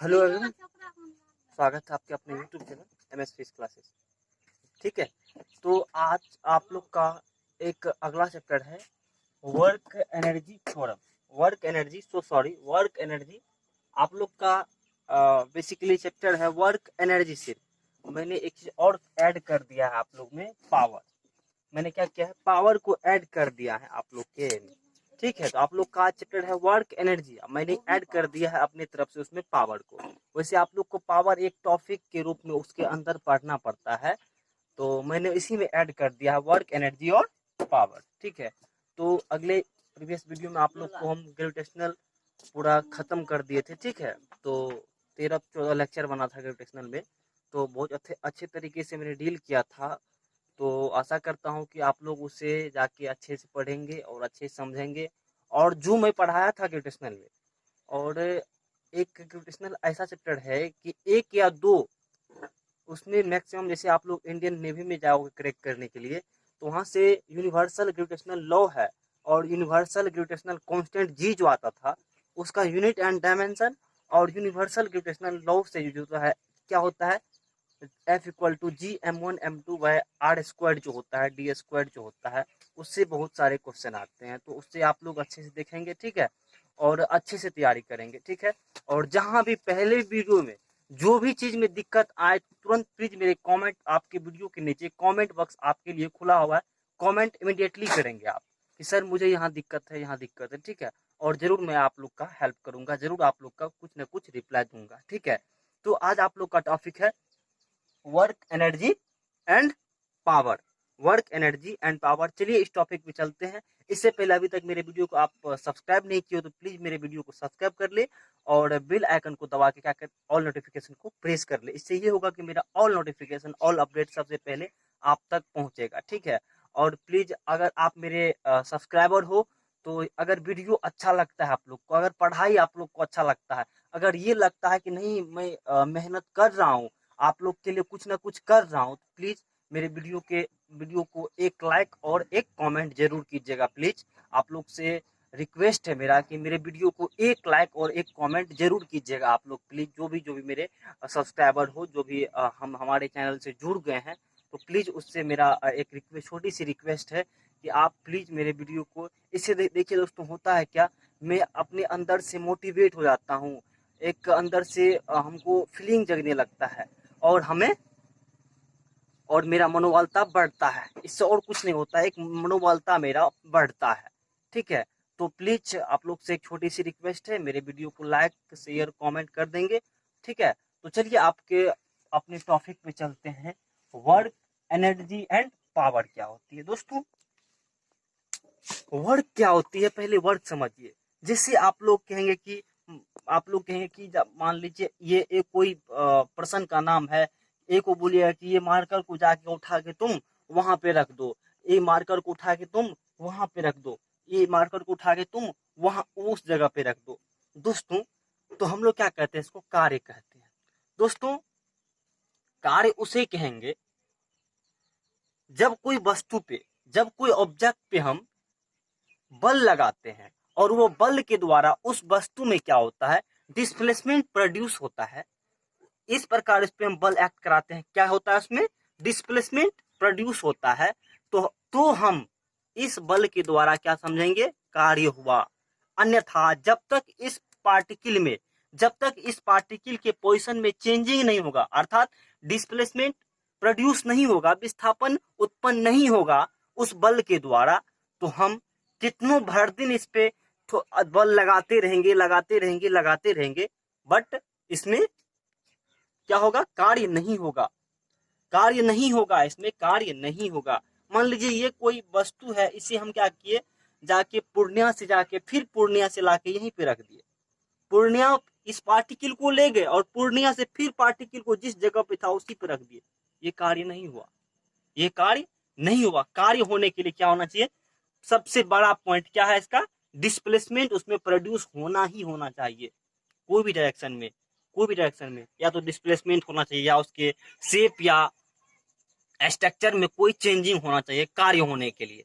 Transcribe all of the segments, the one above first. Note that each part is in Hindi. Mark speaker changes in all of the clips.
Speaker 1: हेलो एवरीवन, स्वागत है आपके अपने YouTube channel MS physics classes. ठीक है, तो आज आप लोग का एक अगला चैप्टर है work energy theorem. Work energy आप लोग का बेसिकली चैप्टर है वर्क एनर्जी। सिर्फ मैंने एक चीज और ऐड कर दिया है आप लोग में, पावर। मैंने क्या किया है, पावर को ऐड कर दिया है आप लोग के। ठीक है, तो आप लोग का चैप्टर है वर्क एनर्जी, मैंने ऐड कर दिया है अपनी तरफ से उसमें पावर को। वैसे आप लोग को पावर एक टॉपिक के रूप में उसके अंदर पढ़ना पड़ता है, तो मैंने इसी में ऐड कर दिया है वर्क एनर्जी और पावर। ठीक है, तो अगले प्रीवियस वीडियो में आप लोग को हम ग्रेविटेशनल पूरा खत्म कर दिए थे। ठीक है, तो 13-14 लेक्चर बना था ग्रेविटेशनल में, तो बहुत अच्छे तरीके से मैंने डील किया था। तो आशा करता हूँ कि आप लोग उसे जाके अच्छे से पढ़ेंगे और अच्छे से समझेंगे। और जो मैं पढ़ाया था ग्रेविटेशनल में, और एक ग्रेविटेशनल ऐसा चैप्टर है कि एक या दो उसमें मैक्सिमम, जैसे आप लोग इंडियन नेवी में जाओगे क्रैक करने के लिए, तो वहाँ से यूनिवर्सल ग्रेविटेशनल लॉ है और यूनिवर्सल ग्रेविटेशनल कांस्टेंट जी जो आता था उसका यूनिट एंड डायमेंशन, और यूनिवर्सल ग्रेविटेशनल लॉ से जो है क्या होता है, F=G(m1m2/r²) जो होता है, d² जो होता है, उससे बहुत सारे क्वेश्चन आते हैं। तो उससे आप लोग अच्छे से देखेंगे। ठीक है, और अच्छे से तैयारी करेंगे। ठीक है, और जहां भी पहले वीडियो में जो भी चीज में दिक्कत आए, तुरंत प्लीज मेरे कमेंट, आपके वीडियो के नीचे कमेंट बॉक्स आपके लिए खुला हुआ है, कमेंट इमीडिएटली करेंगे आप कि सर मुझे यहाँ दिक्कत है, यहाँ दिक्कत है। ठीक है, और जरूर मैं आप लोग का हेल्प करूंगा, जरूर आप लोग का कुछ ना कुछ रिप्लाई दूंगा। ठीक है, तो आज आप लोग का टॉपिक है work energy and power. Work energy and power, चलिए इस टॉपिक पे चलते हैं। इससे पहले अभी तक मेरे वीडियो को आप सब्सक्राइब नहीं किए हो तो प्लीज मेरे वीडियो को सब्सक्राइब कर ले और बेल आइकन को दबा के क्या कर ऑल नोटिफिकेशन को प्रेस कर ले। इससे ये होगा कि मेरा ऑल नोटिफिकेशन, ऑल अपडेट सबसे पहले आप तक पहुंचेगा। ठीक है, और प्लीज अगर आप मेरे सब्सक्राइबर हो तो अगर वीडियो अच्छा लगता है आप लोग को, अगर पढ़ाई आप लोग को अच्छा लगता है, अगर ये लगता है कि नहीं मैं मेहनत कर रहा हूँ, आप लोग के लिए कुछ ना कुछ कर रहा हूँ, तो प्लीज मेरे वीडियो को एक लाइक और एक कमेंट जरूर कीजिएगा। प्लीज आप लोग से रिक्वेस्ट है मेरा कि मेरे वीडियो को एक लाइक और एक कमेंट जरूर कीजिएगा आप लोग। प्लीज जो भी मेरे सब्सक्राइबर हो, जो भी हम हमारे चैनल से जुड़ गए हैं, तो प्लीज उससे मेरा एक रिक्वेस्ट, छोटी सी रिक्वेस्ट है कि आप प्लीज मेरे वीडियो को इससे देखिए दोस्तों, होता है क्या, मैं अपने अंदर से मोटिवेट हो जाता हूँ, एक अंदर से हमको फीलिंग जगने लगता है और हमें और मेरा मनोबलता बढ़ता है। इससे और कुछ नहीं होता है, एक मनोबलता मेरा बढ़ता है। ठीक है, तो प्लीज आप लोग से एक छोटी सी रिक्वेस्ट है, मेरे वीडियो को लाइक शेयर कमेंट कर देंगे। ठीक है, तो चलिए आपके अपने टॉपिक पे चलते हैं। वर्क एनर्जी एंड पावर क्या होती है दोस्तों? वर्क क्या होती है, पहले वर्क समझिए। जैसे आप लोग कहेंगे कि मान लीजिए ये एक कोई पर्सन का नाम है, ए को बोलिएगा कि ये मार्कर को जाके उठा के तुम वहां पे रख दो, ये मार्कर को उठा के तुम वहां पे रख दो, ये मार्कर को उठा के तुम वहां उस जगह पे रख दो। दोस्तों, तो हम लोग क्या कहते हैं, इसको कार्य कहते हैं। दोस्तों, कार्य उसे कहेंगे जब कोई वस्तु पे, जब कोई ऑब्जेक्ट पे हम बल लगाते हैं और वो बल के द्वारा उस वस्तु में क्या होता है, डिस्प्लेसमेंट प्रोड्यूस होता है। इस प्रकार इस पे हम बल एक्ट कराते हैं, क्या होता है उसमें, डिस्प्लेसमेंट प्रोड्यूस होता है। तो हम इस बल के द्वारा क्या समझेंगे, कार्य हुआ। अन्यथा जब तक इस पार्टिकल के पोजीशन में चेंजिंग नहीं होगा, अर्थात डिस्प्लेसमेंट प्रोड्यूस नहीं होगा, विस्थापन उत्पन्न नहीं होगा उस बल के द्वारा, तो हम कितनों भर दिन इस पे बल लगाते रहेंगे, बट इसमें क्या होगा, कार्य नहीं होगा, इसमें कार्य नहीं होगा। मान लीजिए ये कोई वस्तु है, इसे हम क्या किए, जाके पूर्णिया से लाके यहीं पे रख दिए। पूर्णिया इस पार्टिकल को ले गए और पूर्णिया से फिर पार्टिकल को जिस जगह पे था उसी पे रख दिए। ये कार्य नहीं हुआ, ये कार्य नहीं हुआ। कार्य होने के लिए क्या होना चाहिए, सबसे बड़ा पॉइंट क्या है इसका, डिस्प्लेसमेंट उसमें प्रोड्यूस होना ही होना चाहिए। कोई भी डायरेक्शन में या तो डिस्प्लेसमेंट होना चाहिए, या उसके शेप या स्ट्रक्चर में कोई चेंजिंग होना चाहिए। कार्य होने के लिए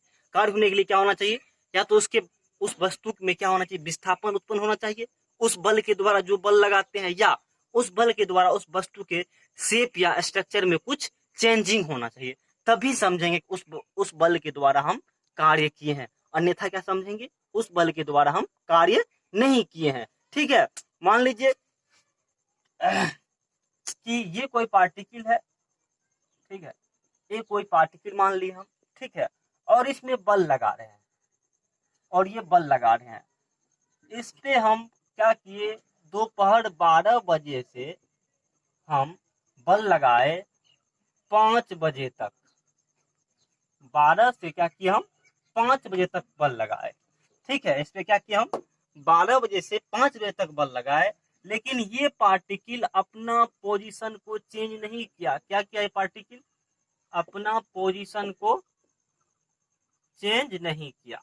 Speaker 1: क्या होना चाहिए, या तो उसके उस वस्तु में क्या होना चाहिए, विस्थापन उत्पन्न होना चाहिए, उस बल के द्वारा जो बल लगाते हैं, या उस बल के द्वारा उस वस्तु के शेप या स्ट्रक्चर में कुछ चेंजिंग होना चाहिए, तभी समझेंगे उस बल के द्वारा हम कार्य किए हैं। अन्यथा क्या समझेंगे, उस बल के द्वारा हम कार्य नहीं किए हैं। ठीक है, मान लीजिए कि ये कोई पार्टिकल है, ठीक है, ये कोई पार्टिकल मान ली हम, ठीक है, और इसमें बल लगा रहे हैं, और ये बल लगा रहे हैं, इस पे हम क्या किए, दोपहर 12 बजे से हम बल लगाए 5 बजे तक, 12 से क्या किया हम 5 बजे तक बल लगाए। ठीक है, इस पे क्या किया हम 12 बजे से 5 बजे तक बल लगाए, लेकिन ये पार्टिकल अपना पोजीशन को चेंज नहीं किया। क्या किया, ये पार्टिकल अपना पोजीशन को चेंज नहीं किया।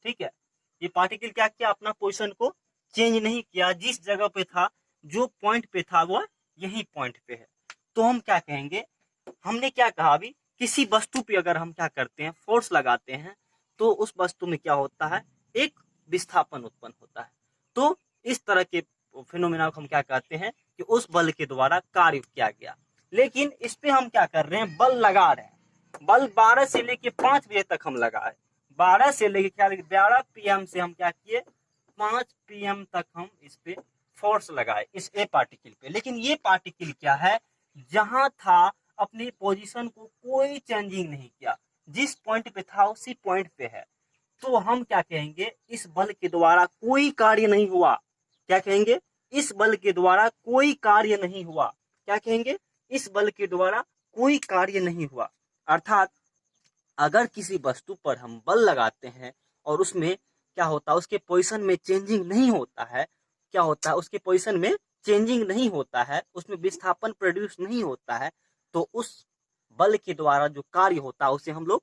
Speaker 1: ठीक है, ये पार्टिकल क्या किया, अपना पोजीशन को चेंज नहीं किया, जिस जगह पे था, जो पॉइंट पे था, वो यही पॉइंट पे है। तो हम क्या कहेंगे, हमने क्या कहा अभी, किसी वस्तु पे अगर हम क्या करते हैं, फोर्स लगाते हैं, तो उस वस्तु में क्या होता है, एक विस्थापन उत्पन्न होता है। तो इस तरह के फिनोमेना को हम क्या कहते हैं कि उस बल के द्वारा कार्य किया गया। लेकिन इस पे हम क्या कर रहे हैं, बल लगा रहे हैं, बल 12 से लेके 5 बजे तक हम लगाए, 12 से लेके क्या 12 PM से हम क्या किए, 5 PM तक हम इस पे फोर्स लगाए, इस ए पार्टिकल पे। लेकिन ये पार्टिकल क्या है, जहां था अपनी पोजीशन को कोई चेंजिंग नहीं किया, जिस पॉइंट पे था उसी पॉइंट पे है। तो हम क्या कहेंगे, इस बल के द्वारा कोई कार्य नहीं हुआ। क्या कहेंगे, इस बल के द्वारा कोई कार्य नहीं हुआ। क्या कहेंगे, इस बल के द्वारा कोई कार्य नहीं हुआ। अर्थात अगर किसी वस्तु पर हम बल लगाते हैं और उसमें क्या होता है, उसके पोजीशन में चेंजिंग नहीं होता है, क्या होता है, उसके पोजीशन में चेंजिंग नहीं होता है, उसमें विस्थापन प्रोड्यूस नहीं होता है, तो उस बल के द्वारा जो कार्य होता है उसे हम लोग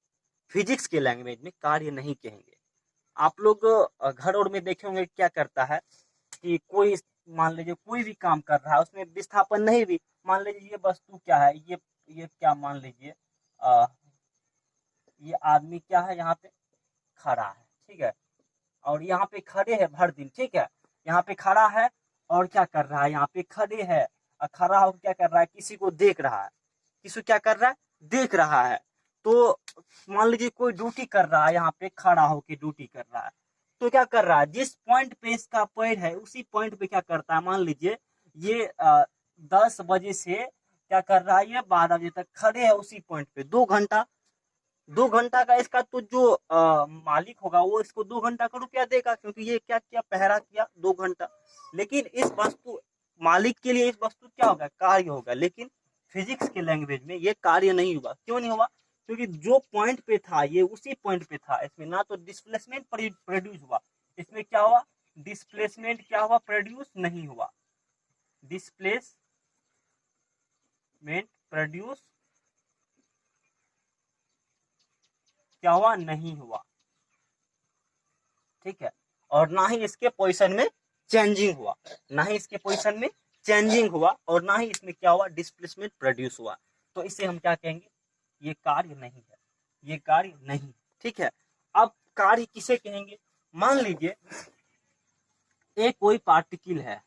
Speaker 1: फिजिक्स के लैंग्वेज में कार्य नहीं कहेंगे। आप लोग घर और में देखे होंगे क्या करता है कि कोई मान लीजिए कोई भी काम कर रहा है, उसमें विस्थापन नहीं भी, मान लीजिए ये वस्तु क्या है, ये क्या मान लीजिए ये आदमी क्या है, यहाँ पे खड़ा है, ठीक है, और यहाँ पे खड़े है भर दिन, ठीक है, यहाँ पे खड़ा है और क्या कर रहा है, यहाँ पे खड़े है और खड़ा होकर क्या कर रहा है, किसी को देख रहा है, किसी क्या कर रहा है, देख रहा है। तो मान लीजिए कोई ड्यूटी कर रहा है, यहाँ पे खड़ा होकर ड्यूटी कर रहा है, तो क्या कर रहा है, जिस पॉइंट पे इसका पैर है उसी पॉइंट पे क्या करता है, मान लीजिए ये 10 बजे से क्या कर रहा है, ये 12 बजे तक खड़े है उसी पॉइंट पे, 2 घंटा का इसका तो जो मालिक होगा वो इसको 2 घंटा का रुपया देगा, क्योंकि ये क्या किया, पहरा किया 2 घंटा। लेकिन इस वस्तु मालिक के लिए इस वस्तु क्या होगा, कार्य होगा। लेकिन फिजिक्स के लैंग्वेज में ये कार्य नहीं हुआ। क्यों नहीं हुआ, क्योंकि जो पॉइंट पे था ये उसी पॉइंट पे था, इसमें ना तो डिस्प्लेसमेंट प्रोड्यूस हुआ, इसमें क्या हुआ, डिस्प्लेसमेंट क्या हुआ, प्रोड्यूस नहीं हुआ, डिस्प्लेसमेंट प्रोड्यूस क्या हुआ, नहीं हुआ। ठीक है, और ना ही इसके पोजीशन में चेंजिंग हुआ, ना ही इसके पोजीशन में चेंजिंग हुआ, और ना ही इसमें क्या हुआ, डिस्प्लेसमेंट प्रोड्यूस हुआ। तो इसे हम क्या कहेंगे, ये कार्य नहीं है, ये कार्य नहीं। ठीक है, अब कार्य किसे कहेंगे, मान लीजिए एक कोई पार्टिकल है,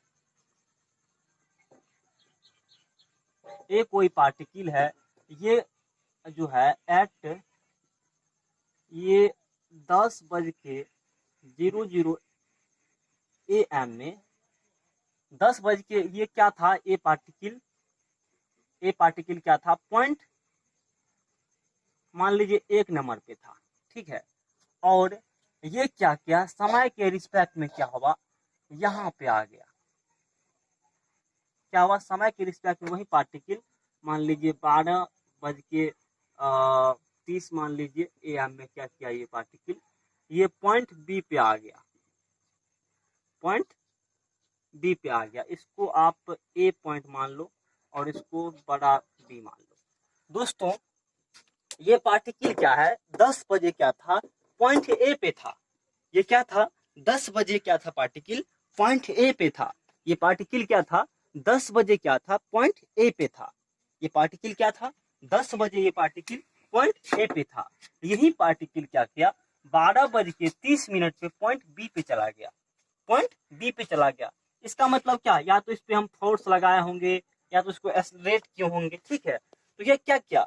Speaker 1: एक कोई पार्टिकल है, ये जो है एट ये 10:00 AM में 10 बज के ये क्या था, ए पार्टिकल क्या था, पॉइंट मान लीजिए 1 नंबर पे था, ठीक है, और ये क्या किया, समय के रिस्पेक्ट में क्या हुआ, यहाँ पे आ गया, क्या हुआ, समय के रिस्पेक्ट में वही पार्टिकल मान लीजिए 12:30 मान लीजिए AM में क्या किया, ये पार्टिकल ये पॉइंट बी पे आ गया, पॉइंट बी पे आ गया, इसको आप ए पॉइंट मान लो और इसको बड़ा बी मान लो। दोस्तों ये पार्टिकल क्या है, 10 बजे क्या था, पॉइंट ए पे था, ये क्या था, 10 बजे क्या था, पार्टिकल पॉइंट ए पे था, ये पार्टिकल क्या था, 10 बजे क्या था, पॉइंट ए पे था, ये पार्टिकल क्या था, 10 बजे ये पार्टिकल पॉइंट ए पे था, यही पार्टिकल क्या किया 12:30 पे पॉइंट बी पे चला गया, पॉइंट बी पे चला गया। इसका मतलब क्या, या तो इस पे हम फोर्स लगाए होंगे या तो इसको एक्सेलरेट किए होंगे, ठीक है। तो ये क्या किया,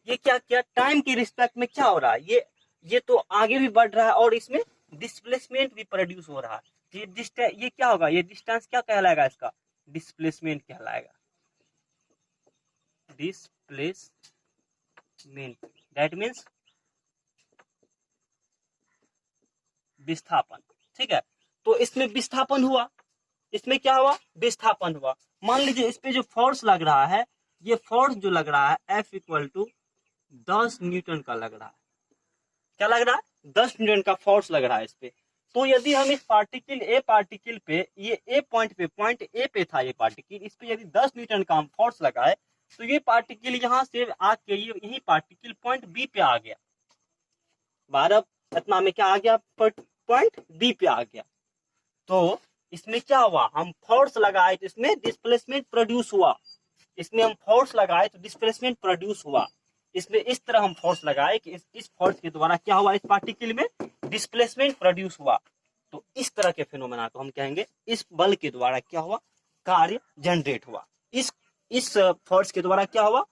Speaker 1: ये क्या किया, टाइम के रिस्पेक्ट में क्या हो रहा है, ये तो आगे भी बढ़ रहा है और इसमें डिस्प्लेसमेंट भी प्रोड्यूस हो रहा है। ये क्या होगा, ये डिस्टेंस क्या कहलाएगा, इसका डिस्प्लेसमेंट कहलाएगा, डिस्प्लेसमेंट, दैट मीन्स विस्थापन, ठीक है। तो इसमें विस्थापन हुआ, इसमें क्या हुआ, विस्थापन हुआ। मान लीजिए इस पे जो फोर्स लग रहा है, ये फोर्स जो लग रहा है F = 10 न्यूटन का लग रहा है, क्या लग रहा है, 10 न्यूटन का फोर्स लग रहा है इस पे। तो यदि हम इस पार्टिकल पे, ये ए पॉइंट पे, पॉइंट ए पे था ये पार्टिकल, इस पे यदि 10 न्यूटन का हम फोर्स लगाए, तो ये पार्टिकल यहाँ से आके यही पार्टिकल पॉइंट बी पे आ गया, 12 इतना में क्या आ गया, पॉइंट बी पे आ गया। तो इसमें क्या हुआ, हम फोर्स लगाए तो इसमें डिस्प्लेसमेंट प्रोड्यूस हुआ, इसमें हम फोर्स लगाए तो डिस्प्लेसमेंट प्रोड्यूस हुआ। इसमें इस तरह हम फोर्स लगाए कि इस फोर्स के द्वारा क्या हुआ, इस पार्टिकल में डिस्प्लेसमेंट प्रोड्यूस हुआ। तो इस तरह के फिनोमेना को हम कहेंगे इस बल के द्वारा क्या हुआ, कार्य जनरेट हुआ। इस फोर्स के द्वारा क्या हुआ,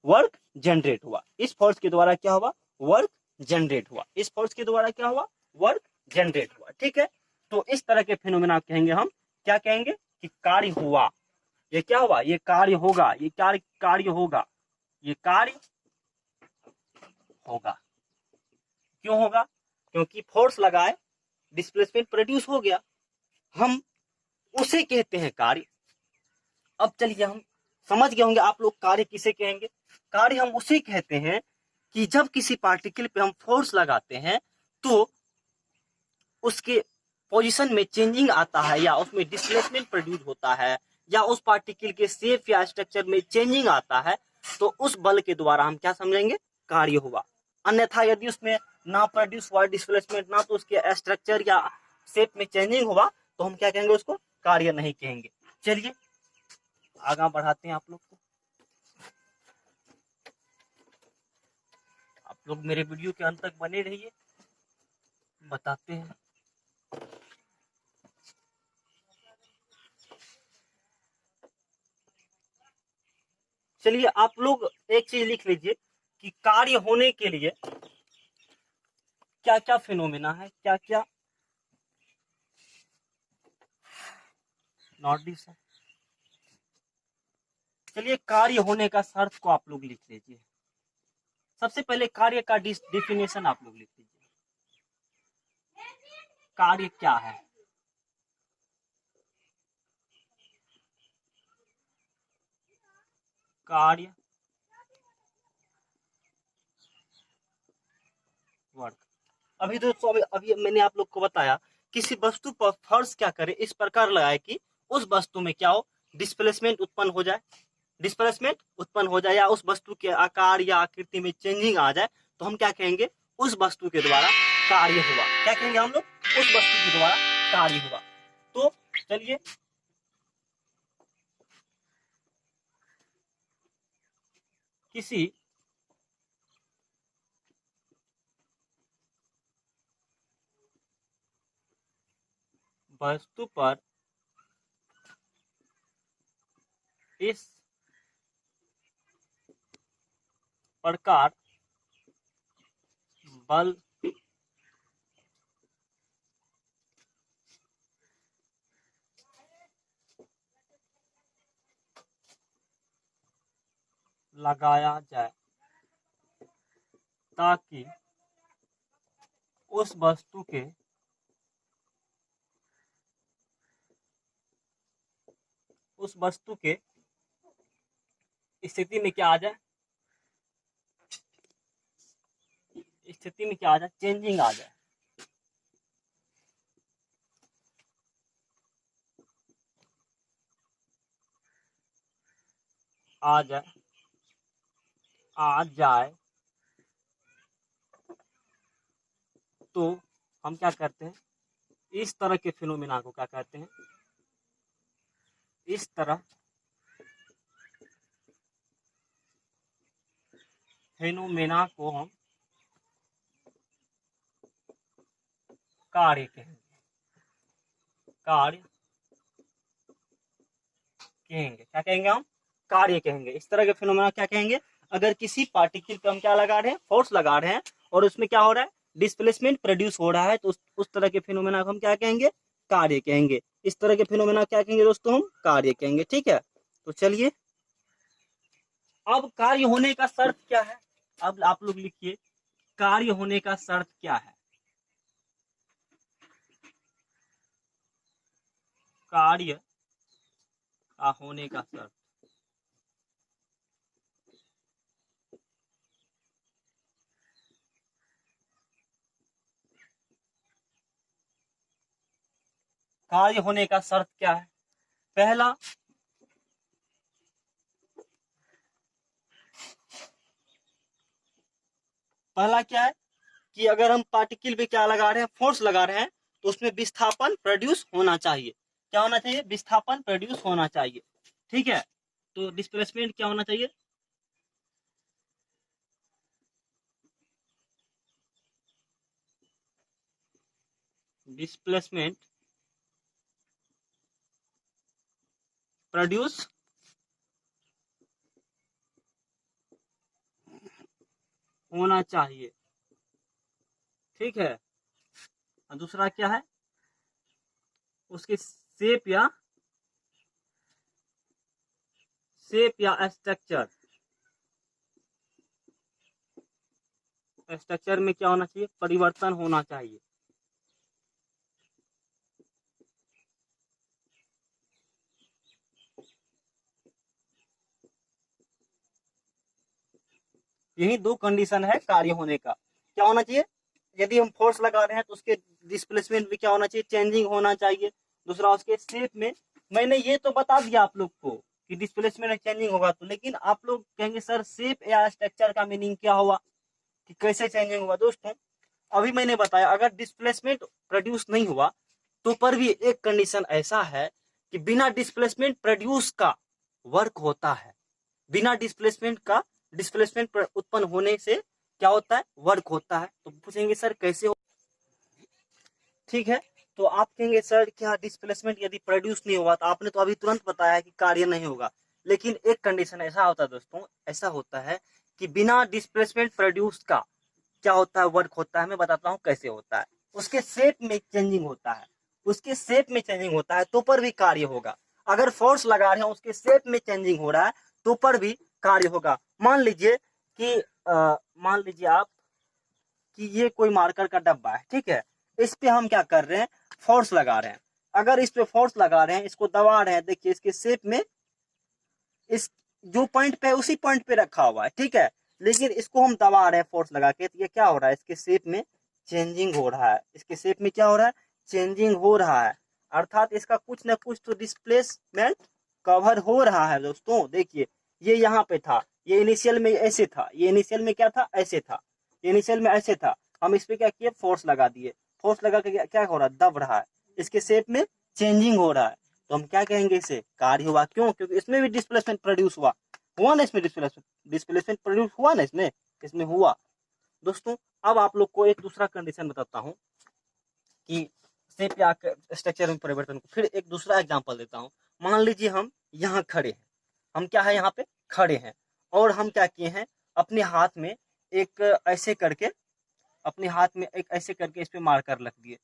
Speaker 1: वर्क जनरेट हुआ। इस फोर्स के द्वारा क्या हुआ, वर्क जनरेट हुआ। इस फोर्स के द्वारा क्या हुआ, वर्क जनरेट हुआ, ठीक है। तो इस तरह के फिनोमेना कहेंगे हम, क्या कहेंगे कि कार्य हुआ, ये क्या हुआ, ये कार्य होगा, ये कार्य होगा, ये कार्य होगा। क्यों होगा, क्योंकि फोर्स लगाए, डिस्प्लेसमेंट प्रोड्यूस हो गया, हम उसे कहते हैं कार्य। अब चलिए हम समझ गए होंगे आप लोग कार्य किसे कहेंगे। कार्य हम उसे कहते हैं कि जब किसी पार्टिकल पे हम फोर्स लगाते हैं तो उसके पोजीशन में चेंजिंग आता है, या उसमें डिस्प्लेसमेंट प्रोड्यूस होता है, या उस पार्टिकल के शेप या स्ट्रक्चर में चेंजिंग आता है, तो उस बल के द्वारा हम क्या समझेंगे, कार्य हुआ। अन्यथा यदि उसमें ना प्रोड्यूस हुआ डिस्प्लेसमेंट, ना तो उसके स्ट्रक्चर या शेप में चेंजिंग हुआ, तो हम क्या कहेंगे, उसको कार्य नहीं कहेंगे। चलिए आगे बढ़ाते हैं आप लोग को। आप लोग मेरे वीडियो के अंत तक बने रहिए, बताते हैं। चलिए आप लोग एक चीज लिख लीजिए कि कार्य होने के लिए क्या क्या फिनोमेना है, क्या क्या नॉट दिस है। चलिए कार्य होने का शर्त को आप लोग लिख लीजिए। सबसे पहले कार्य का डिफिनेशन आप लोग लिख लीजिए, कार्य क्या है। कार्य वर्क। अभी दोस्तों अभी मैंने आप लोग को बताया किसी वस्तु पर फोर्स क्या करे, इस प्रकार लगाए कि उस वस्तु में क्या हो, डिस्प्लेसमेंट उत्पन्न हो जाए, डिस्प्लेसमेंट उत्पन्न हो जाए, या उस वस्तु के आकार या आकृति में चेंजिंग आ जाए, तो हम क्या कहेंगे, उस वस्तु के द्वारा कार्य हुआ। क्या कहेंगे हम लोग, उस वस्तु के द्वारा कार्य हुआ। तो चलिए किसी वस्तु पर इस प्रकार बल लगाया जाए ताकि उस वस्तु के स्थिति में क्या आ जाए, स्थिति में क्या आ जाए, चेंजिंग आ जाए। आ जाए तो हम क्या करते हैं, इस तरह के फिनोमेना को क्या कहते हैं, इस तरह फेनोमेना को हम कार्य कहेंगे, कार्य कहेंगे, क्या कहेंगे हम, कार्य कहेंगे। इस तरह के फिनोमेना क्या कहेंगे, अगर किसी पार्टिकल पे हम क्या लगा रहे हैं, फोर्स लगा रहे हैं, और उसमें क्या हो रहा है, डिस्प्लेसमेंट प्रोड्यूस हो रहा है, तो उस तरह के फिनोमेना को हम क्या कहेंगे, कार्य कहेंगे। इस तरह के फिनोमेना क्या कहेंगे दोस्तों, हम कार्य कहेंगे। ठीक है, तो चलिए अब कार्य होने का शर्त क्या है, अब आप लोग लिखिए कार्य होने का शर्त क्या है। कार्य का होने का शर्त, कार्य होने का शर्त क्या है, पहला क्या है कि अगर हम पार्टिकल पे क्या लगा रहे हैं, फोर्स लगा रहे हैं, तो उसमें विस्थापन प्रोड्यूस होना चाहिए। क्या होना चाहिए, विस्थापन प्रोड्यूस होना चाहिए। ठीक है, तो डिस्प्लेसमेंट क्या होना चाहिए, डिस्प्लेसमेंट प्रोड्यूस होना चाहिए। ठीक है, और दूसरा क्या है, उसके शेप या स्ट्रक्चर में क्या होना चाहिए, परिवर्तन होना चाहिए। यही दो कंडीशन है कार्य होने का। क्या होना चाहिए, यदि हम फोर्स लगा रहे हैं तो उसके डिस्प्लेसमेंट भी क्या होना चाहिए, चेंजिंग होना चाहिए। दूसरा उसके शेप में, मैंने ये तो बता दिया आप लोग को कि डिस्प्लेसमेंट चेंजिंग होगा, तो लेकिन आप लोग कहेंगे सर शेप या स्ट्रक्चर का मीनिंग क्या हुआ, कि कैसे चेंजिंग होगा। दोस्तों अभी मैंने बताया अगर डिस्प्लेसमेंट प्रोड्यूस नहीं हुआ तो पर भी एक कंडीशन ऐसा है कि बिना डिस्प्लेसमेंट प्रोड्यूस का वर्क होता है, बिना डिस्प्लेसमेंट उत्पन्न होने से क्या होता है, वर्क होता है। तो पूछेंगे सर कैसे हो, ठीक है, तो आप कहेंगे सर क्या डिस्प्लेसमेंट यदि प्रोड्यूस नहीं होगा, तो आपने तो अभी तुरंत बताया कि कार्य नहीं होगा, लेकिन एक कंडीशन ऐसा होता है दोस्तों, ऐसा होता है कि बिना डिस्प्लेसमेंट प्रोड्यूस का क्या होता है, वर्क होता है। मैं बताता हूँ कैसे होता है, उसके शेप में चेंजिंग होता है, उसके शेप में चेंजिंग होता है तो पर भी कार्य होगा। अगर फोर्स लगा रहे हैं उसके शेप में चेंजिंग हो रहा है तो पर भी कार्य होगा। मान लीजिए कि मान लीजिए आप कि ये कोई मार्कर का डब्बा है, ठीक है, इस पे हम क्या कर रहे हैं, फोर्स लगा रहे हैं। अगर इस पे फोर्स लगा रहे हैं, इसको दबा रहे हैं, देखिए इसके शेप में इस जो पॉइंट पे है उसी पॉइंट पे रखा हुआ है, ठीक है, लेकिन इसको हम दबा रहे हैं फोर्स लगा के, तो ये क्या हो रहा है, इसके शेप में चेंजिंग हो रहा है, इसके शेप में क्या हो रहा है, चेंजिंग हो रहा है, अर्थात इसका कुछ ना कुछ तो डिस्प्लेसमेंट कवर हो रहा है। दोस्तों देखिए ये यहाँ पे था, ये इनिशियल में ऐसे था, ये इनिशियल में क्या था, ऐसे था, ये इनिशियल में ऐसे था, हम इस पे क्या किए, फोर्स लगा दिए, फोर्स लगा के क्या हो रहा है, दब रहा है, इसके शेप में चेंजिंग हो रहा है, तो हम क्या कहेंगे, इसे कार्य हुआ। क्यों, क्योंकि इसमें भी डिस्प्लेसमेंट प्रोड्यूस हुआ ना, इसमें डिस्प्लेसमेंट प्रोड्यूस हुआ ना, इसमें इसमें हुआ। दोस्तों अब आप लोग को एक दूसरा कंडीशन बताता हूँ कि शेप या स्ट्रक्चर में परिवर्तन को, फिर एक दूसरा एग्जांपल देता हूँ। मान लीजिए हम यहाँ खड़े हैं, हम क्या है, यहाँ पे खड़े हैं, और हम क्या किए हैं, अपने हाथ में एक ऐसे करके, अपने हाथ में एक ऐसे करके इस पे मार्कर रख दिए,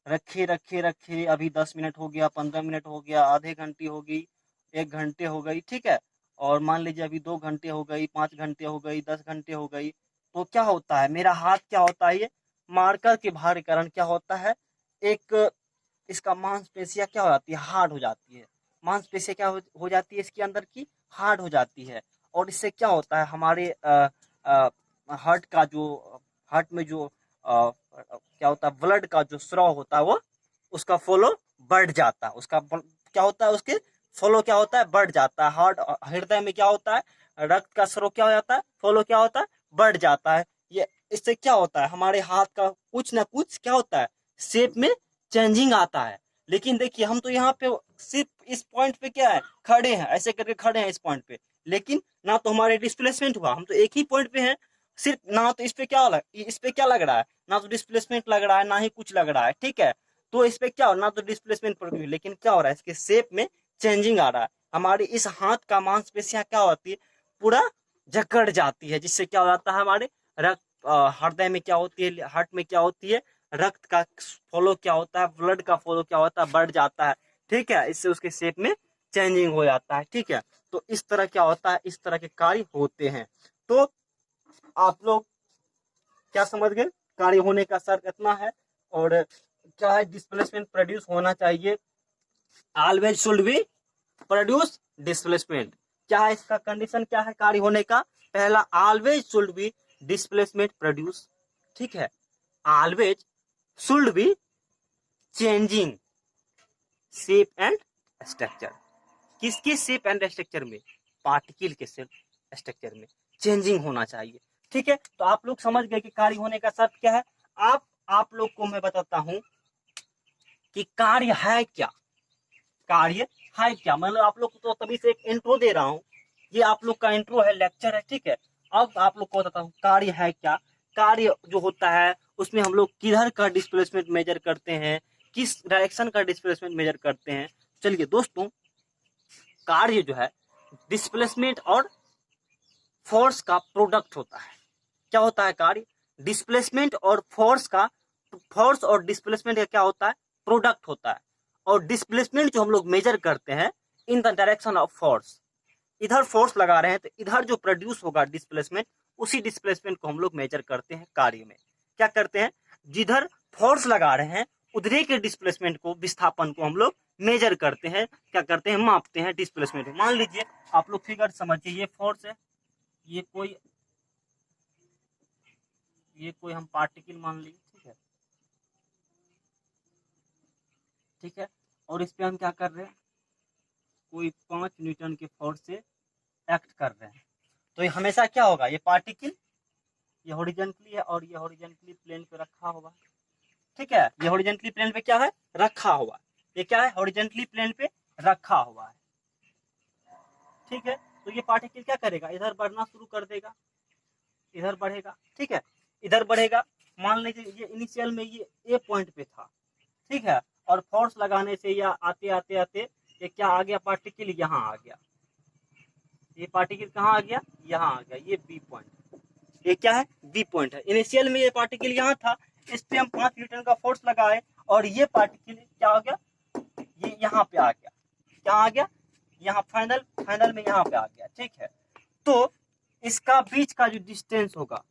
Speaker 1: रखे रखे रखे, अभी 10 मिनट हो गया, 15 मिनट हो गया, आधे घंटे हो गई, 1 घंटे हो गई, ठीक है, और मान लीजिए अभी 2 घंटे हो गई, 5 घंटे हो गई, 10 घंटे हो गई, तो क्या होता है, मेरा हाथ क्या होता है, ये मार्कर के भार के कारण क्या होता है, एक इसका मांसपेशियां क्या हो जाती है, हार्ड हो जाती है, मांसपेशियां क्या हो जाती है, इसके अंदर की हार्ड हो जाती है, और इससे क्या होता है, हमारे हार्ट का जो, हार्ट में जो क्या होता है, ब्लड का जो स्राव होता है वो उसका फ्लो बढ़ जाता है, उसका क्या होता है, उसके फ्लो क्या होता है, बढ़ जाता है। हार्ट हृदय में क्या होता है, रक्त का स्राव क्या हो जाता है, फ्लो क्या होता है, बढ़ जाता है। ये इससे क्या होता है, हमारे हाथ का कुछ ना कुछ क्या होता है, शेप में चेंजिंग आता है। लेकिन देखिए हम तो यहाँ पे सिर्फ इस पॉइंट पे क्या है, खड़े हैं, ऐसे करके खड़े हैं इस पॉइंट पे, लेकिन ना तो हमारे डिस्प्लेसमेंट हुआ, हम तो एक ही पॉइंट पे हैं, सिर्फ ना तो इस पे क्या लग रहा है, ना तो डिस्प्लेसमेंट लग रहा है, ना ही कुछ लग रहा है, ठीक है। तो इस पे क्या हो, ना तो डिस्प्लेसमेंट प्रोड्यूस, लेकिन क्या हो रहा है, इसके शेप में चेंजिंग आ रहा है। हमारी इस हाथ का मांसपेशियां क्या होती है, पूरा जकड़ जाती है, जिससे क्या हो जाता है, हमारे रक्त हृदय में क्या होती है, हार्ट में क्या होती है, रक्त का फ्लो क्या होता है, ब्लड का फ्लो क्या होता है, बढ़ जाता है, ठीक है। इससे उसके शेप में चेंजिंग हो जाता है, ठीक है। तो इस तरह क्या होता है, इस तरह के कार्य होते हैं। तो आप लोग क्या समझ गए, कार्य होने का शर्त इतना है। और क्या है, डिस्प्लेसमेंट प्रोड्यूस होना चाहिए, always should be produce displacement. क्या है इसका कंडीशन, क्या है कार्य होने का, पहला always should be displacement produce, ठीक है। Always should be changing shape and structure, किसके शेप एंड स्ट्रक्चर में, पार्टिकल के शेप स्ट्रक्चर में चेंजिंग होना चाहिए, ठीक है। तो आप लोग समझ गए कि कार्य होने का शर्त क्या है। आप लोग को मैं बताता हूं कि कार्य है क्या, कार्य है क्या, मतलब आप लोग को तो तभी से एक इंट्रो दे रहा हूं, ये आप लोग का इंट्रो है, लेक्चर है, ठीक है। अब आप लोग को बताता हूं कार्य है क्या। कार्य जो होता है उसमें हम लोग किधर का डिस्प्लेसमेंट मेजर करते हैं, किस डायरेक्शन का डिस्प्लेसमेंट मेजर करते हैं। चलिए दोस्तों, कार्य जो है डिस्प्लेसमेंट और फोर्स का प्रोडक्ट होता है। क्या होता है कार्य, डिस्प्लेसमेंट और फोर्स का, फोर्स और डिस्प्लेसमेंट का क्या होता है, प्रोडक्ट होता है। और डिस्प्लेसमेंट जो हम लोग मेजर करते हैं in the direction of force, इधर फोर्स लगा रहे हैं तो इधर जो प्रोड्यूस होगा डिस्प्लेसमेंट, उसी डिस्प्लेसमेंट को हम लोग मेजर करते हैं कार्य में। क्या करते हैं, जिधर फोर्स लगा रहे हैं उधरे के डिस्प्लेसमेंट को, विस्थापन को हम लोग मेजर करते हैं, क्या करते हैं, मापते हैं डिस्प्लेसमेंट। मान लीजिए आप लोग फिगर समझिए, ये फोर्स है, ये कोई हम पार्टिकल मान लीजिए, ठीक है, ठीक है। और इस पे हम क्या कर रहे हैं, कोई 5 न्यूटन के फोर्स से एक्ट कर रहे हैं। तो ये हमेशा क्या होगा, ये पार्टिकल ये हॉरिजॉन्टली है और ये हॉरिजॉन्टली प्लेन पे रखा होगा, ठीक है। ये हॉरिजॉन्टली प्लेन पे क्या है, रखा हुआ, ये क्या है, हॉरिजॉन्टली प्लेन पे रखा हुआ है, ठीक है। तो ये पार्टिकल क्या करेगा, इधर बढ़ना शुरू कर देगा, इधर बढ़ेगा, ठीक है, इधर बढ़ेगा। मान लीजिए ये इनिशियल में ये ए पॉइंट पे था, ठीक है, और फोर्स लगाने से या आते आते आते ये क्या आ गया, पार्टिकल यहाँ आ गया, ये पार्टिकल कहाँ आ गया, यहाँ आ गया, ये बी पॉइंट, ये क्या है, बी पॉइंट है। इनिशियल में ये पार्टिकल यहाँ था, इस पे हम 5 न्यूटन का फोर्स लगाए और ये पार्टिकल क्या हो गया, ये यहाँ पे आ गया, क्या आ गया, यहाँ फाइनल में यहाँ पे आ गया, ठीक है। तो इसका बीच का जो डिस्टेंस होगा,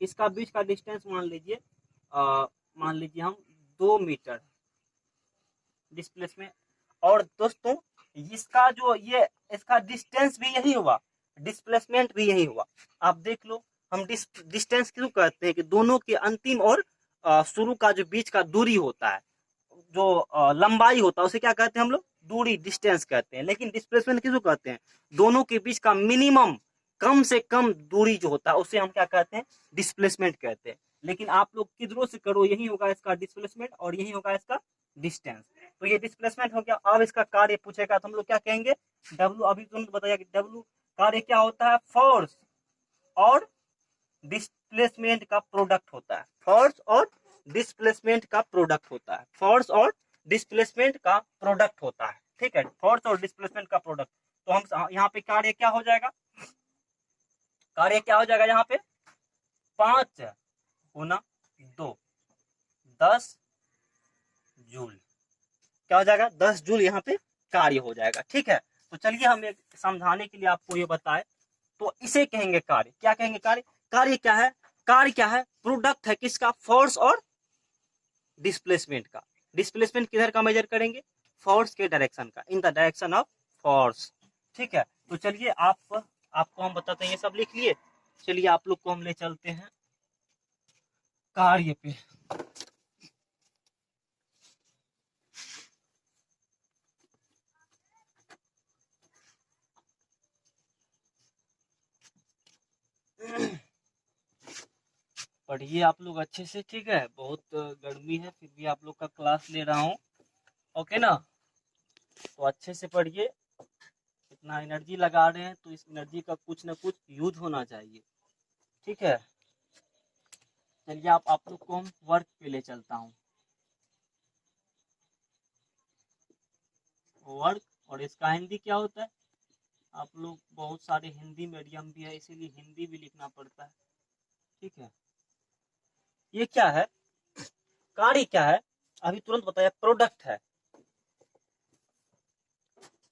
Speaker 1: इसका बीच का डिस्टेंस मान लीजिए हम 2 मीटर डिस्प्लेसमेंट। और दोस्तों इसका जो ये इसका डिस्टेंस भी यही हुआ, डिस्प्लेसमेंट भी यही हुआ। आप देख लो, हम डिस्टेंस क्यों कहते हैं कि दोनों के अंतिम और शुरू का जो बीच का दूरी होता है, जो लंबाई होता है, उसे क्या कहते हैं हम लोग, दूरी, डिस्टेंस कहते हैं। लेकिन डिस्प्लेसमेंट किसको कहते हैं, दोनों के बीच का मिनिमम, कम से कम दूरी जो होता है उसे हम क्या कहते हैं, डिस्प्लेसमेंट कहते हैं। लेकिन आप लोग किधरों से करो, यही होगा इसका डिस्प्लेसमेंट और यही होगा इसका डिस्टेंस। तो ये डिस्प्लेसमेंट हो गया। अब इसका कार्य पूछेगा तो हम लोग क्या कहेंगे, डब्ल्यू। अभी तुमने बताया कि डब्ल्यू कार्य क्या होता है, फोर्स और डिस्प्लेसमेंट का प्रोडक्ट होता है, फोर्स और डिस्प्लेसमेंट का प्रोडक्ट होता है, फोर्स और डिस्प्लेसमेंट का प्रोडक्ट होता है, ठीक है, फोर्स और डिस्प्लेसमेंट का प्रोडक्ट। तो हम यहाँ पे कार्य क्या हो जाएगा, कार्य क्या हो जाएगा यहाँ पे, 5 × 2 10 जूल, क्या हो जाएगा, 10 जूल यहाँ पे कार्य हो जाएगा, ठीक है। तो चलिए हम एक समझाने के लिए आपको ये बताए, तो इसे कहेंगे कार्य। क्या कहेंगे, कार्य। कार्य क्या है, कार्य क्या है, प्रोडक्ट है किसका, फोर्स और डिस्प्लेसमेंट का। डिस्प्लेसमेंट किधर का मेजर करेंगे, फोर्स के डायरेक्शन का, in the direction of force, ठीक है। तो चलिए आपको हम बताते हैं, ये सब लिख लिए। चलिए आप लोग को हम ले चलते हैं कार्य पे। पढ़िए आप लोग अच्छे से, ठीक है, बहुत गर्मी है फिर भी आप लोग का क्लास ले रहा हूँ, ओके ना। तो अच्छे से पढ़िए, इतना एनर्जी लगा रहे हैं तो इस एनर्जी का कुछ ना कुछ यूज होना चाहिए, ठीक है। चलिए आप लोग को हम वर्क पे ले चलता हूँ। वर्क, और इसका हिंदी क्या होता है? आप लोग बहुत सारे हिंदी मीडियम भी है, इसीलिए हिंदी भी लिखना पड़ता है, ठीक है। ये क्या है? कार्य क्या है? अभी तुरंत बताया, प्रोडक्ट है।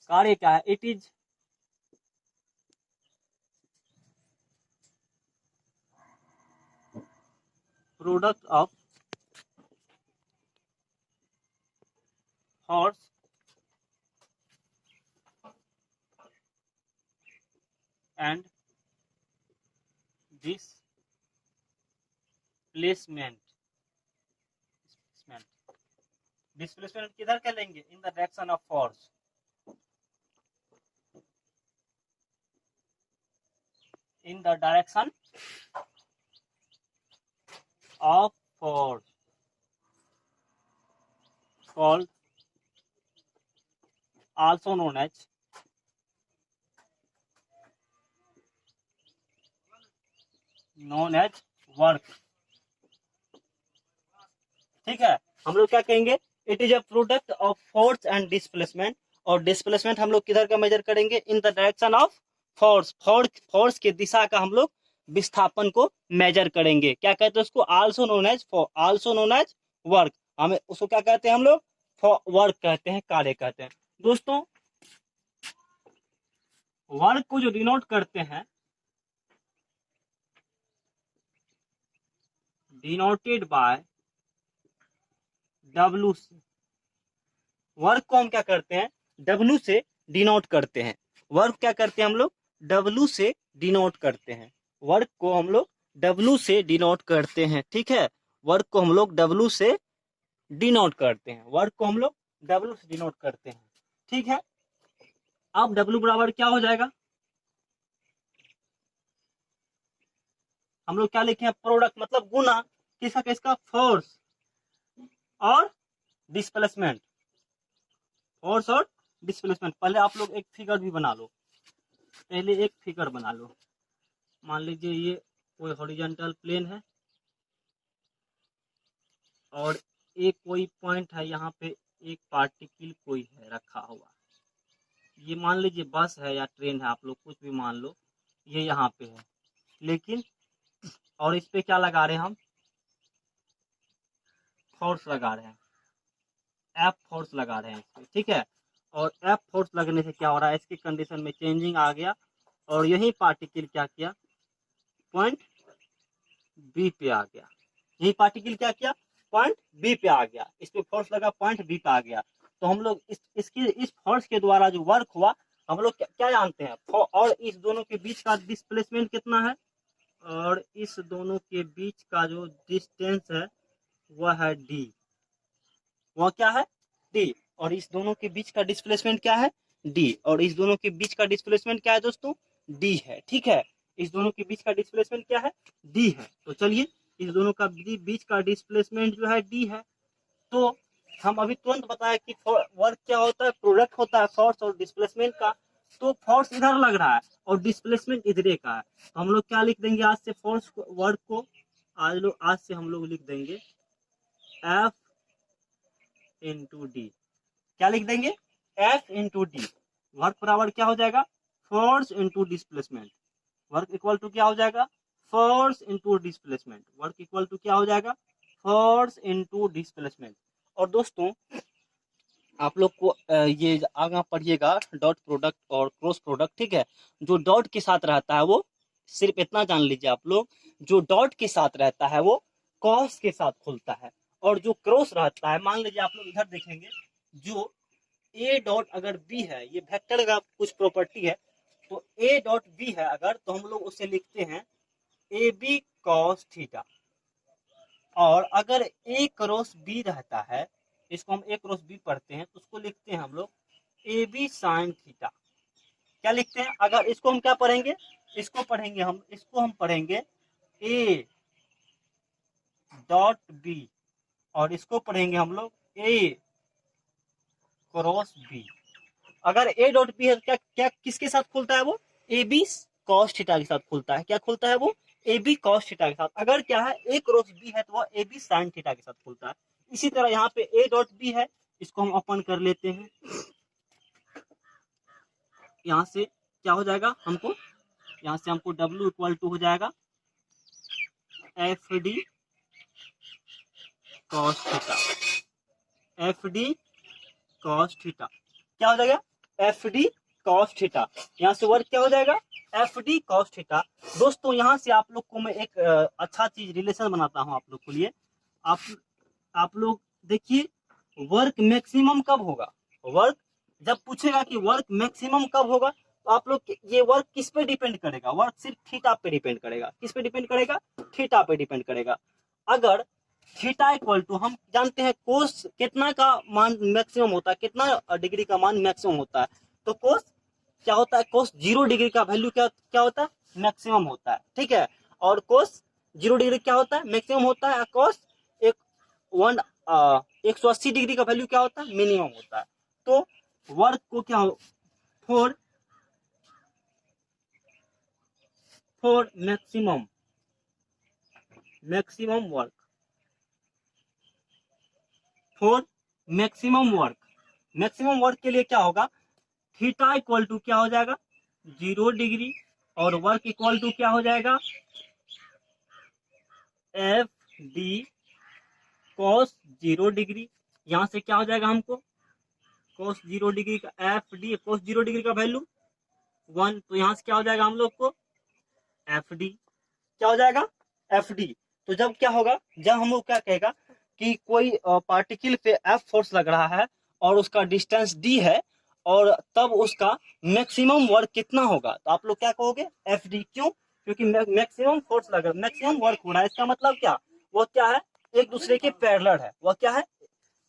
Speaker 1: कार्य क्या है? It is product of horse and displacement. Displacement किधर कर लेंगे? In the direction of force. In the direction of force called also known as work, ठीक है। हम लोग क्या कहेंगे? It is a product of force and displacement. और डिस्प्लेसमेंट हम लोग किधर का मेजर करेंगे? In the direction of force. Force के दिशा का हम लोग विस्थापन को मेजर करेंगे। क्या कहते हैं उसको? Also known as work. हमें उसको क्या कहते हैं हम लोग? वर्क कहते हैं, कार्य कहते हैं। दोस्तों, वर्क को जो डिनोट करते हैं, डिनोटेड बाय W से। वर्क को हम क्या करते हैं? W से डिनोट करते हैं। वर्क क्या करते हैं हम लोग? W से डिनोट करते हैं। वर्क को हम लोग W से डिनोट करते हैं, ठीक है। वर्क को हम लोग W से डिनोट करते हैं। वर्क को हम लोग W से डिनोट करते हैं, ठीक है। अब W बराबर क्या हो जाएगा? हम लोग क्या लिखे हैं? प्रोडक्ट, मतलब गुना किसका किसका? फोर्स और डिस्प्लेसमेंट। फोर्स और डिस्प्लेसमेंट। पहले आप लोग एक फिगर भी बना लो। पहले एक फिगर बना लो। मान लीजिए ये कोई हॉरिजॉन्टल प्लेन है और एक कोई पॉइंट है, यहाँ पे एक पार्टिकल कोई है रखा हुआ। ये मान लीजिए बस है या ट्रेन है, आप लोग कुछ भी मान लो। ये यहाँ पे है, लेकिन और इस पे क्या लगा रहे हैं हम? फोर्स लगा रहे हैं, एफ फोर्स लगा रहे हैं इस पे, ठीक है। और एफ फोर्स लगने से क्या हो रहा है? इसकी कंडीशन में चेंजिंग आ गया और यही पार्टिकल क्या किया? पॉइंट बी पे आ गया। यही पार्टिकल क्या किया? पॉइंट बी पे आ गया। इस पे फोर्स लगा, पॉइंट बी पे आ गया। तो हम लोग इस फोर्स के द्वारा जो वर्क हुआ, हम लोग क्या जानते हैं? और इस दोनों के बीच का डिस्प्लेसमेंट कितना है? और इस दोनों के बीच का जो डिस्टेंस है वह है डी। वह क्या है? डी। और इस दोनों के बीच का डिस्प्लेसमेंट क्या है? डी। और इस दोनों के बीच का डिस्प्लेसमेंट क्या है दोस्तों? डी है, ठीक है। इस दोनों के बीच का डिस्प्लेसमेंट क्या है? डी है। तो चलिए, इस दोनों का बीच का डिस्प्लेसमेंट जो है डी है। तो हम अभी तुरंत बताया कि वर्क क्या होता है? प्रोडक्ट होता है फोर्स और डिस्प्लेसमेंट का। तो फोर्स इधर लग रहा है और डिस्प्लेसमेंट इधरे का है। तो हम लोग क्या लिख देंगे आज से? फोर्स वर्क को आज से हम लोग लिख देंगे एफ इंटू डी। क्या लिख देंगे? F into D. वर्क बराबर क्या हो जाएगा? Force into displacement. Work equal to क्या हो जाएगा? Force into displacement. Work equal to क्या हो जाएगा? Force into displacement. और दोस्तों, आप लोग को ये आगे पढ़िएगा डॉट प्रोडक्ट और क्रॉस प्रोडक्ट, ठीक है। जो डॉट के साथ रहता है वो सिर्फ इतना जान लीजिए आप लोग, जो डॉट के साथ रहता है वो कॉस के साथ खुलता है। और जो क्रॉस रहता है, मान लीजिए आप लोग इधर देखेंगे, जो ए डॉट अगर बी है, ये वेक्टर का कुछ प्रॉपर्टी है। तो ए डॉट बी है अगर, तो हम लोग उसे लिखते हैं ए बी कॉस थीटा। और अगर ए क्रॉस बी रहता है, इसको हम ए क्रॉस बी पढ़ते हैं, तो उसको लिखते हैं हम लोग ए बी साइन थीटा। क्या लिखते हैं? अगर इसको हम क्या पढ़ेंगे? इसको हम पढ़ेंगे ए डॉट बी, और इसको पढ़ेंगे हम लोग ए क्रॉस बी। अगर ए डॉट बी है, क्या क्या किसके साथ खुलता है वो? ए बी कॉस थीटा के साथ खुलता है। क्या खुलता है वो? ए बी कॉस थीटा के साथ। अगर क्या है ए क्रॉस बी है तो वह ए बी साइन थीटा के साथ खुलता है। इसी तरह यहाँ पे ए डॉट बी है, इसको हम ओपन कर लेते हैं। यहाँ से क्या हो जाएगा हमको, यहाँ से हमको W इक्वल टू हो जाएगा F D cos theta, F D cos theta क्या हो जाएगा, एफ डी कॉस थीटा। यहाँ से वर्क क्या हो जाएगा, एफ डी कॉस थीटा। दोस्तों यहाँ से आप लोग को मैं एक अच्छा चीज रिलेशन बनाता हूँ आप लोग के लिए। आप लोग देखिए, वर्क मैक्सिमम कब होगा, वर्क जब पूछेगा कि वर्क मैक्सिमम कब होगा, तो आप लोग ये वर्क किस पे डिपेंड करेगा, वर्क सिर्फ थीटा पे डिपेंड करेगा। किस पे डिपेंड करेगा, थीटा पे डिपेंड करेगा। अगर थीटा इक्वल टू, हम जानते हैं कोस कितना का मान मैक्सिमम होता है, कितना डिग्री का मान मैक्सिमम होता है, तो कोस क्या होता है, कोस 0 डिग्री का वैल्यू क्या क्या होता है, मैक्सिमम होता है, ठीक है। और कोस 0 डिग्री क्या होता है, मैक्सिमम होता है। कोस एक 180 डिग्री का वैल्यू क्या होता है, मिनिमम होता है। तो वर्क को क्या हो, for maximum work, for maximum work के लिए क्या होगा, थीटा इक्वल टू क्या हो जाएगा 0 डिग्री, और वर्क इक्वल टू क्या हो जाएगा एफ डी कॉस 0 डिग्री। यहां से क्या हो जाएगा हमको, कॉस 0 डिग्री का एफ डी, कॉस 0 डिग्री का वैल्यू 1, तो यहां से क्या हो जाएगा हम लोग को एफ डी, क्या हो जाएगा एफ डी। तो जब क्या होगा, जब हम लोग क्या कहेगा कि कोई पार्टिकल पे एफ फोर्स लग रहा है और उसका डिस्टेंस डी है, और तब उसका मैक्सिमम वर्क कितना होगा, तो आप लोग क्या कहोगे एफ डी। क्यों, क्योंकि मैक्सिमम फोर्स लग रहा है, मैक्सिमम वर्क हो रहा है। इसका मतलब क्या, वो क्या है, एक दूसरे के पैरेलल है, वह क्या है,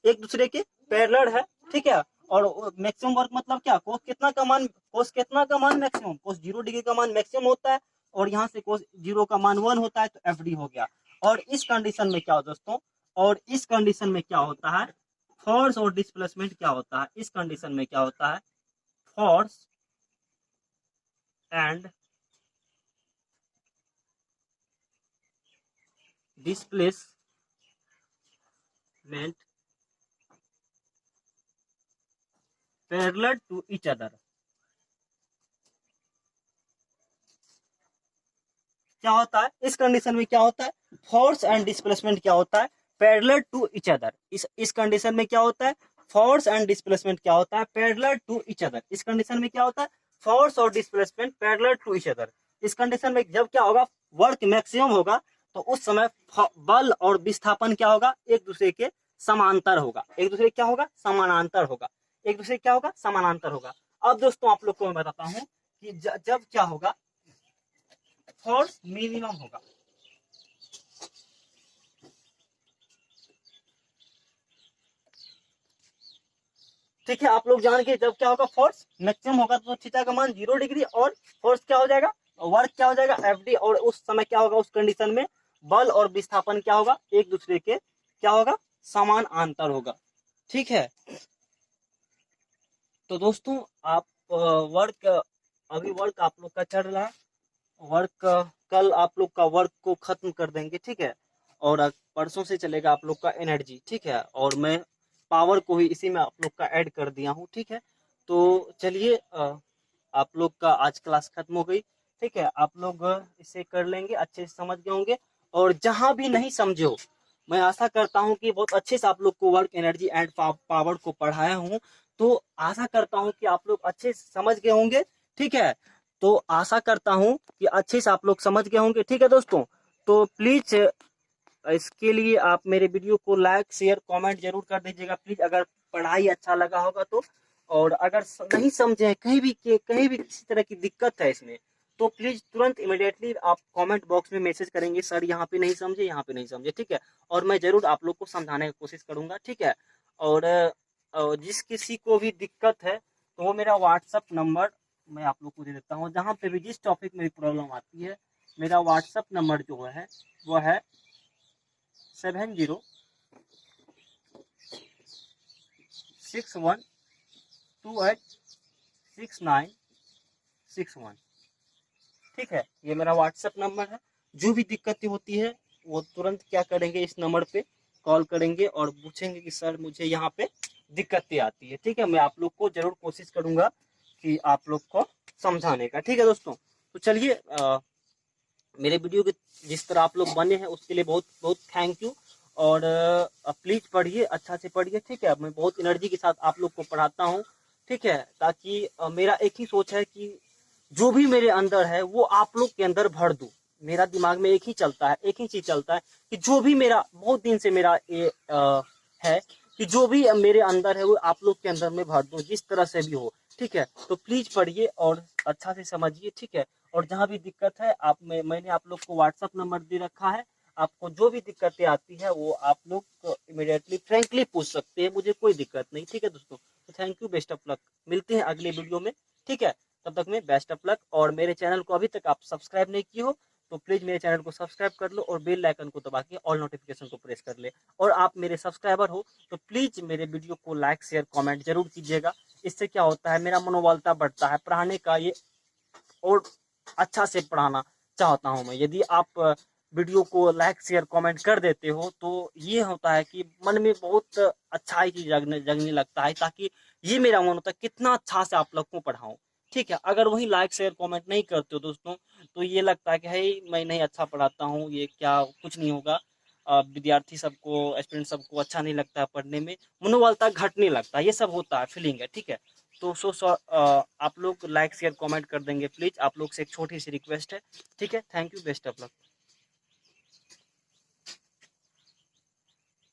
Speaker 1: एक दूसरे के पैरेलल है, ठीक है। और मैक्सिमम वर्क मतलब क्या, कोस कितना का मान, कोस कितना का मान मैक्सिमम, कोस 0 डिग्री का मान मैक्सिमम होता है, और यहाँ से कोस 0 का मान 1 होता है, तो एफ डी हो गया। और इस कंडीशन में क्या हो दोस्तों, और इस कंडीशन में क्या होता है, फोर्स और डिस्प्लेसमेंट क्या होता है, इस कंडीशन में क्या होता है, force and displacement parallel to each other. क्या होता है, इस कंडीशन में क्या होता है, फोर्स एंड डिस्प्लेसमेंट क्या होता है, पैरेलल टू ईच अदर। इस कंडीशन में क्या होता है, फोर्स एंड डिस्प्लेसमेंट क्या होता है, पैरेलल टू ईच अदर। इस कंडीशन में क्या होता है, फोर्स और displacement parallel to each other. इस कंडीशन में जब क्या होगा, वर्क मैक्सिमम होगा, तो उस समय बल और विस्थापन क्या होगा, एक दूसरे के समांतर होगा, एक दूसरे क्या होगा, समानांतर होगा, एक दूसरे क्या होगा, समानांतर होगा। अब दोस्तों आप लोग को मैं बताता हूं कि जब क्या होगा, फोर्स मिनिमम होगा, ठीक है। आप लोग जान के जब क्या होगा, फोर्स मैक्सिमम होगा, तो थीटा का मान 0 डिग्री, और फोर्स क्या हो जाएगा, वर्क क्या हो जाएगा एफ डी। और उस समय क्या होगा, उस कंडीशन में बल और विस्थापन क्या होगा, एक दूसरे के क्या होगा, समान अंतर होगा, ठीक है। तो दोस्तों आप वर्क, अभी वर्क आप लोग का चल रहा है, वर्क कल आप लोग का वर्क को खत्म कर देंगे, ठीक है। और परसों से चलेगा आप लोग का एनर्जी, ठीक है। और मैं पावर को ही इसी में आप लोग का ऐड कर दिया हूँ, ठीक है। तो चलिए आप लोग का आज क्लास खत्म हो गई, ठीक है। आप लोग इसे कर लेंगे, अच्छे से समझ गए होंगे। और जहां भी नहीं समझे हो, मैं आशा करता हूं कि बहुत अच्छे से आप लोग को वर्क, एनर्जी एंड पावर को पढ़ाया हूं। तो आशा करता हूं कि आप लोग अच्छे से समझ गए होंगे, ठीक है। तो आशा करता हूं कि अच्छे से आप लोग समझ गए होंगे, ठीक है दोस्तों। तो प्लीज इसके लिए आप मेरे वीडियो को लाइक, शेयर, कमेंट जरूर कर दीजिएगा प्लीज, अगर पढ़ाई अच्छा लगा होगा तो। और अगर नहीं समझे, कहीं भी किसी तरह की दिक्कत है इसमें, तो प्लीज तुरंत इमीडिएटली आप कमेंट बॉक्स में मैसेज करेंगे, सर यहाँ पे नहीं समझे, यहाँ पे नहीं समझे, ठीक है। और मैं जरूर आप लोग को समझाने की कोशिश करूंगा, ठीक है। और जिस किसी को भी दिक्कत है, तो वो मेरा व्हाट्सअप नंबर मैं आप लोग को दे देता हूँ। जहाँ पे भी जिस टॉपिक में भी प्रॉब्लम आती है, मेरा व्हाट्सअप नंबर जो है वो है 7061286961, ठीक है। ये मेरा व्हाट्सएप नंबर है। जो भी दिक्कतें होती है वो तुरंत क्या करेंगे, इस नंबर पे कॉल करेंगे और पूछेंगे कि सर मुझे यहाँ पे दिक्कतें आती है। ठीक है, मैं आप लोग को जरूर कोशिश करूंगा कि आप लोग को समझाने का। ठीक है दोस्तों, तो चलिए मेरे वीडियो के जिस तरह आप लोग बने हैं उसके लिए बहुत बहुत थैंक यू। और प्लीज पढ़िए, अच्छा से पढ़िए। ठीक है, मैं बहुत एनर्जी के साथ आप लोग को पढ़ाता हूँ। ठीक है, ताकि मेरा एक ही सोच है कि जो भी मेरे अंदर है वो आप लोग के अंदर भर दूं। मेरा दिमाग में एक ही चलता है, एक ही चीज चलता है कि जो भी मेरा बहुत दिन से मेरा ये है कि जो भी मेरे अंदर है वो आप लोग के अंदर में भर दूं, जिस तरह से भी हो। ठीक है, तो प्लीज पढ़िए और अच्छा से समझिए। ठीक है, और जहाँ भी दिक्कत है मैंने आप लोग को व्हाट्सअप नंबर दे रखा है। आपको जो भी दिक्कतें आती है वो आप लोग इमीडिएटली फ्रेंकली पूछ सकते हैं, मुझे कोई दिक्कत नहीं। ठीक है दोस्तों, तो thank you, best of luck. मिलते हैं अगले वीडियो में। ठीक है, तब तक में बेस्ट ऑफ लक। और मेरे चैनल को अभी तक आप सब्सक्राइब नहीं किए हो तो प्लीज मेरे चैनल को सब्सक्राइब कर लो और बेल आइकन को दबा के ऑल नोटिफिकेशन को प्रेस कर ले। और आप मेरे सब्सक्राइबर हो तो प्लीज मेरे वीडियो को लाइक शेयर कमेंट जरूर कीजिएगा। इससे क्या होता है, मेरा मनोबलता बढ़ता है पढ़ाने का, ये और अच्छा से पढ़ाना चाहता हूं मैं। यदि आप वीडियो को लाइक शेयर कमेंट कर देते हो तो ये होता है कि मन में बहुत अच्छाई की जगने जगने लगता है, ताकि ये मेरा मन होता है कितना अच्छा से आप लोग को पढ़ाऊं। ठीक है, अगर वही लाइक शेयर कमेंट नहीं करते हो दोस्तों तो ये लगता है कि है मैं नहीं अच्छा पढ़ाता हूँ, ये क्या कुछ नहीं होगा। विद्यार्थी सबको, स्टूडेंट सबको अच्छा नहीं लगता है पढ़ने में, मनोबलता घटने लगता है, ये सब होता है, फीलिंग है। ठीक है, तो आप लोग लाइक शेयर कमेंट कर देंगे प्लीज। आप लोग से एक छोटी सी रिक्वेस्ट है। ठीक है, thank you, best of luck.